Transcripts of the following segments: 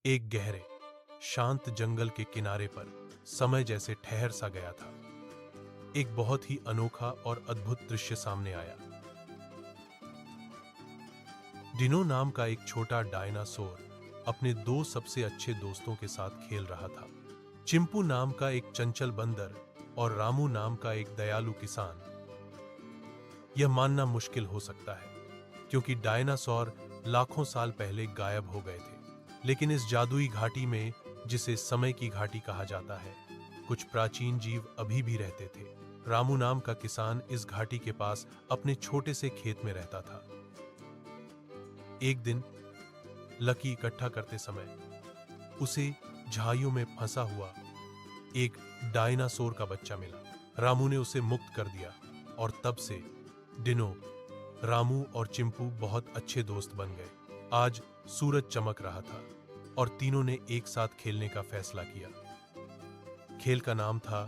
एक गहरे शांत जंगल के किनारे पर समय जैसे ठहर सा गया था। एक बहुत ही अनोखा और अद्भुत दृश्य सामने आया। डिनो नाम का एक छोटा डायनासोर अपने दो सबसे अच्छे दोस्तों के साथ खेल रहा था। चिंपू नाम का एक चंचल बंदर और रामू नाम का एक दयालु किसान। यह मानना मुश्किल हो सकता है क्योंकि डायनासोर लाखों साल पहले गायब हो गए थे, लेकिन इस जादुई घाटी में, जिसे समय की घाटी कहा जाता है, कुछ प्राचीन जीव अभी भी रहते थे। रामू नाम का किसान इस घाटी के पास अपने छोटे से खेत में रहता था। एक दिन लकी इकट्ठा करते समय उसे झाड़ियों में फंसा हुआ एक डायनासोर का बच्चा मिला। रामू ने उसे मुक्त कर दिया और तब से डिनो, रामू और चिंपू बहुत अच्छे दोस्त बन गए। आज सूरज चमक रहा था और तीनों ने एक साथ खेलने का फैसला किया। खेल का नाम था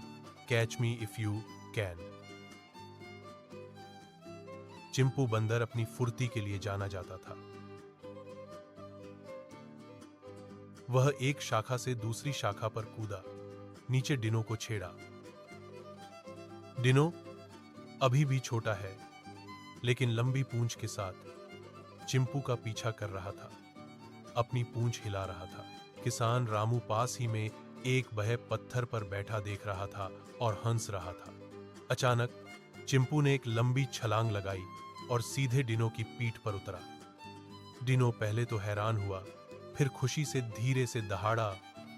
catch me if you can. Chimpu बंदर अपनी फुर्ती के लिए जाना जाता था। वह एक शाखा से दूसरी शाखा पर कूदा, नीचे डिनो को छेड़ा। डिनो अभी भी छोटा है, लेकिन लंबी पूंछ के साथ चिंपू का पीछा कर रहा था, अपनी पूंछ हिला रहा था। किसान रामू पास ही में एक बहे पत्थर पर बैठा देख रहा था और हंस रहा था। अचानक चिंपू ने एक लंबी छलांग लगाई और सीधे डिनो की पीठ पर उतरा। डिनो पहले तो हैरान हुआ, फिर खुशी से धीरे से दहाड़ा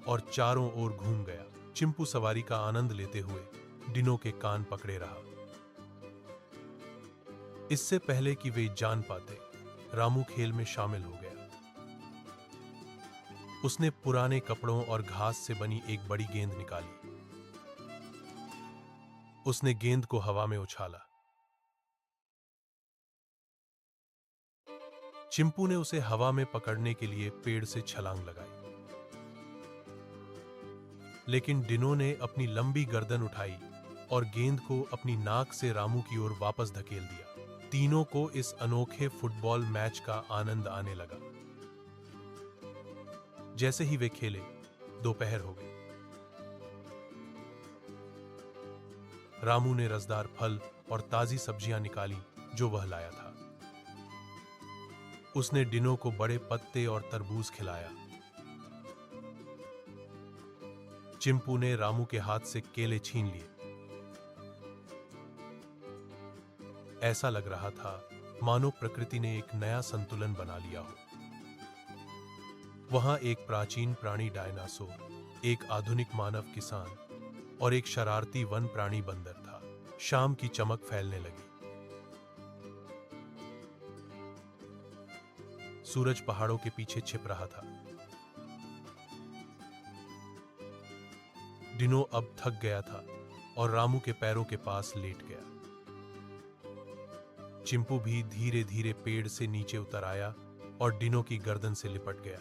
और चारों ओर घूम गया। चिंपू सवारी का आनंद लेते हुए डिनो के कान पकड़े रहा। इससे पहले कि वे जान पाते, रामू खेल में शामिल हो गया। उसने पुराने कपड़ों और घास से बनी एक बड़ी गेंद निकाली। उसने गेंद को हवा में उछाला। चिंपू ने उसे हवा में पकड़ने के लिए पेड़ से छलांग लगाई, लेकिन डिनो ने अपनी लंबी गर्दन उठाई और गेंद को अपनी नाक से रामू की ओर वापस धकेल दिया। तीनों को इस अनोखे फुटबॉल मैच का आनंद आने लगा। जैसे ही वे खेले, दोपहर हो गई। रामू ने रसदार फल और ताजी सब्जियां निकाली जो वह लाया था। उसने डिनो को बड़े पत्ते और तरबूज खिलाया। चिंपू ने रामू के हाथ से केले छीन लिए। ऐसा लग रहा था मानो प्रकृति ने एक नया संतुलन बना लिया हो। वहां एक प्राचीन प्राणी डायनासोर, एक आधुनिक मानव किसान और एक शरारती वन प्राणी बंदर था। शाम की चमक फैलने लगी। सूरज पहाड़ों के पीछे छिप रहा था। डिनो अब थक गया था और रामू के पैरों के पास लेट गया। चिंपू भी धीरे धीरे पेड़ से नीचे उतर आया और डिनो की गर्दन से लिपट गया।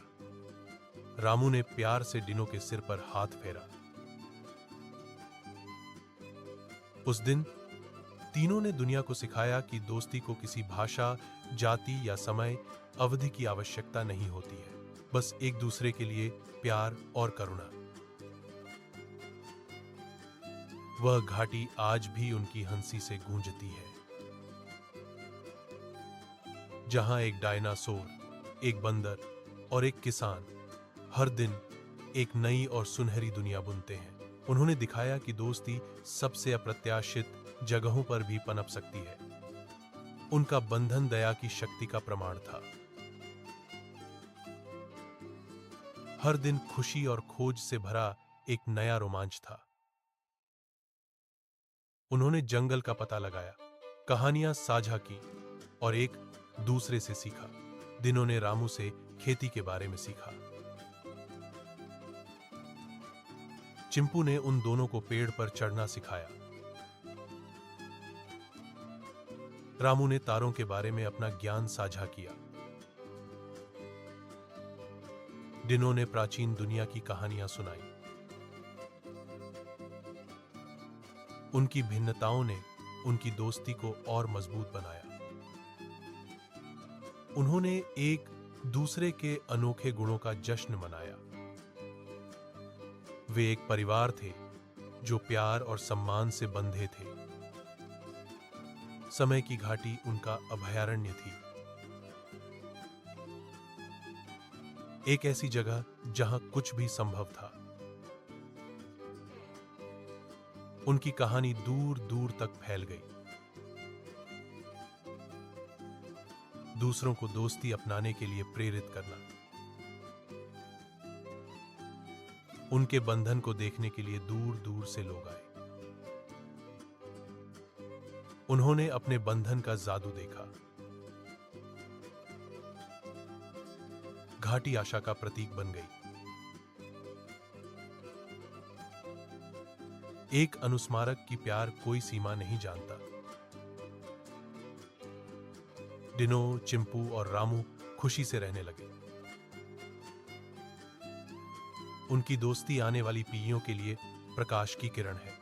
रामू ने प्यार से डिनो के सिर पर हाथ फेरा। उस दिन तीनों ने दुनिया को सिखाया कि दोस्ती को किसी भाषा, जाति या समय अवधि की आवश्यकता नहीं होती है, बस एक दूसरे के लिए प्यार और करुणा। वह घाटी आज भी उनकी हंसी से गूंजती है, जहां एक डायनासोर, एक बंदर और एक किसान हर दिन एक नई और सुनहरी दुनिया बुनते हैं। उन्होंने दिखाया कि दोस्ती सबसे अप्रत्याशित जगहों पर भी पनप सकती है। उनका बंधन दया की शक्ति का प्रमाण था। हर दिन खुशी और खोज से भरा एक नया रोमांच था। उन्होंने जंगल का पता लगाया, कहानियां साझा की और एक दूसरे से सीखा। डिनो ने रामू से खेती के बारे में सीखा। चिंपू ने उन दोनों को पेड़ पर चढ़ना सिखाया। रामू ने तारों के बारे में अपना ज्ञान साझा किया। डिनो ने प्राचीन दुनिया की कहानियां सुनाई। उनकी भिन्नताओं ने उनकी दोस्ती को और मजबूत बनाया। उन्होंने एक दूसरे के अनोखे गुणों का जश्न मनाया। वे एक परिवार थे जो प्यार और सम्मान से बंधे थे। समय की घाटी उनका अभयारण्य थी, एक ऐसी जगह जहां कुछ भी संभव था। उनकी कहानी दूर दूर तक फैल गई, दूसरों को दोस्ती अपनाने के लिए प्रेरित करना, उनके बंधन को देखने के लिए दूर दूर से लोग आए। उन्होंने अपने बंधन का जादू देखा। घाटी आशा का प्रतीक बन गई। एक अनुस्मारक की प्यार कोई सीमा नहीं जानता। डिनो, चिंपू और रामू खुशी से रहने लगे। उनकी दोस्ती आने वाली पीढ़ियों के लिए प्रकाश की किरण है।